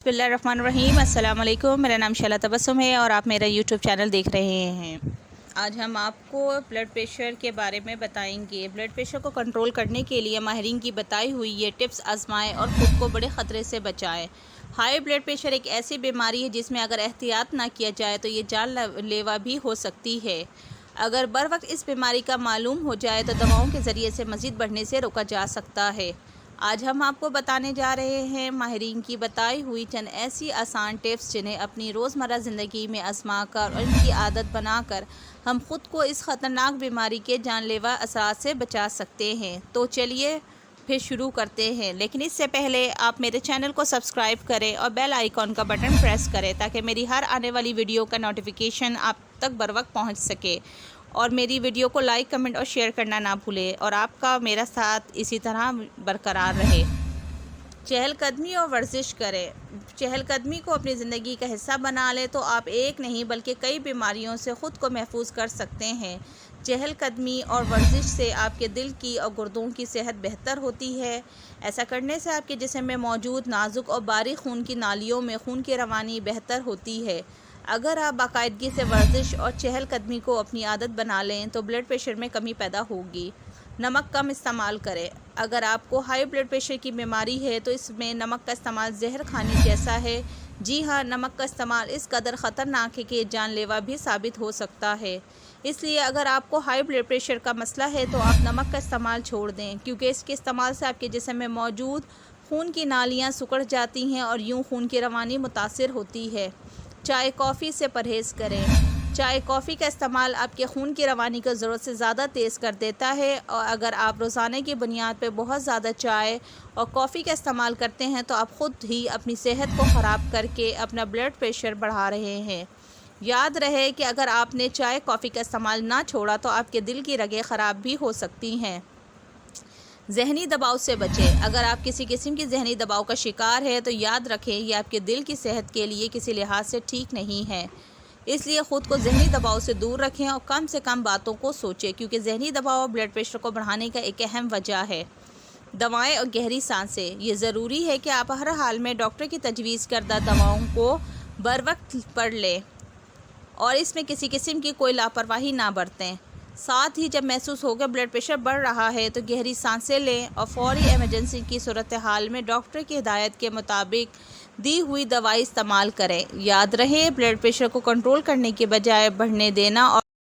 बिस्मिल्लाहिर्रहमानिर्रहीम। अस्सलाम वालेकुम। मेरा नाम शैला तबस्सुम है और आप मेरा यूट्यूब चैनल देख रहे हैं। आज हम आपको ब्लड प्रेशर के बारे में बताएंगे। ब्लड प्रेशर को कंट्रोल करने के लिए माहिरीन की बताई हुई ये टिप्स आजमाएं और ख़ुद को बड़े ख़तरे से बचाएं। हाई ब्लड प्रेशर एक ऐसी बीमारी है जिसमें अगर एहतियात ना किया जाए तो ये जानलेवा भी हो सकती है। अगर बर वक्त इस बीमारी का मालूम हो जाए तो दवाओं के ज़रिए से मज़ीद बढ़ने से रोका जा सकता है। आज हम आपको बताने जा रहे हैं माहिरीन की बताई हुई चंद ऐसी आसान टिप्स जिन्हें अपनी रोज़मर्रा ज़िंदगी में आजमा कर और इनकी आदत बनाकर हम ख़ुद को इस ख़तरनाक बीमारी के जानलेवा असरात से बचा सकते हैं। तो चलिए फिर शुरू करते हैं, लेकिन इससे पहले आप मेरे चैनल को सब्सक्राइब करें और बेल आइकॉन का बटन प्रेस करें ताकि मेरी हर आने वाली वीडियो का नोटिफिकेशन आप तक बर वक्त पहुँच सके। और मेरी वीडियो को लाइक, कमेंट और शेयर करना ना भूलें और आपका मेरा साथ इसी तरह बरकरार रहे। चहलकदमी और वर्जिश करें। चहलकदमी को अपनी ज़िंदगी का हिस्सा बना लें तो आप एक नहीं बल्कि कई बीमारियों से ख़ुद को महफूज कर सकते हैं। चहलकदमी और वर्जिश से आपके दिल की और गुर्दों की सेहत बेहतर होती है। ऐसा करने से आपके जिस्म में मौजूद नाजुक और बारीक खून की नालियों में खून की रवानी बेहतर होती है। अगर आप बाकायदगी से वर्जिश और चहलकदमी को अपनी आदत बना लें तो ब्लड प्रेशर में कमी पैदा होगी। नमक कम इस्तेमाल करें। अगर आपको हाई ब्लड प्रेशर की बीमारी है तो इसमें नमक का इस्तेमाल जहर खाने जैसा है। जी हाँ, नमक का इस्तेमाल इस कदर ख़तरनाक है कि ये जानलेवा भी साबित हो सकता है। इसलिए अगर आपको हाई ब्लड प्रेशर का मसला है तो आप नमक का इस्तेमाल छोड़ दें, क्योंकि इसके इस्तेमाल से आपके जिस्म में मौजूद खून की नालियाँ सिकुड़ जाती हैं और यूँ खून की रवानी मुतासिर होती है। चाय कॉफ़ी से परहेज़ करें। चाय कॉफ़ी का इस्तेमाल आपके खून की रवानी को ज़रूरत से ज़्यादा तेज़ कर देता है और अगर आप रोज़ाना की बुनियाद पर बहुत ज़्यादा चाय और कॉफ़ी का इस्तेमाल करते हैं तो आप ख़ुद ही अपनी सेहत को ख़राब करके अपना ब्लड प्रेशर बढ़ा रहे हैं। याद रहे कि अगर आपने चाय कॉफ़ी का इस्तेमाल ना छोड़ा तो आपके दिल की रगें ख़राब भी हो सकती हैं। ज़हनी दबाव से बचें। अगर आप किसी किस्म की ज़हनी दबाव का शिकार है तो याद रखें ये आपके दिल की सेहत के लिए किसी लिहाज से ठीक नहीं है। इसलिए ख़ुद को ज़हनी दबाव से दूर रखें और कम से कम बातों को सोचें, क्योंकि ज़हनी दबाव ब्लड प्रेशर को बढ़ाने का एक अहम वजह है। दवाएं और गहरी सांसें। ये ज़रूरी है कि आप हर हाल में डॉक्टर की तजवीज़ करदा दवाओं को बर वक्त पढ़ लें और इसमें किसी किस्म की कोई लापरवाही ना बरतें। साथ ही जब महसूस हो कि ब्लड प्रेशर बढ़ रहा है तो गहरी सांसें लें और फौरी इमरजेंसी की सूरत हाल में डॉक्टर की हिदायत के मुताबिक दी हुई दवाई इस्तेमाल करें। याद रहे, ब्लड प्रेशर को कंट्रोल करने के बजाय बढ़ने देना और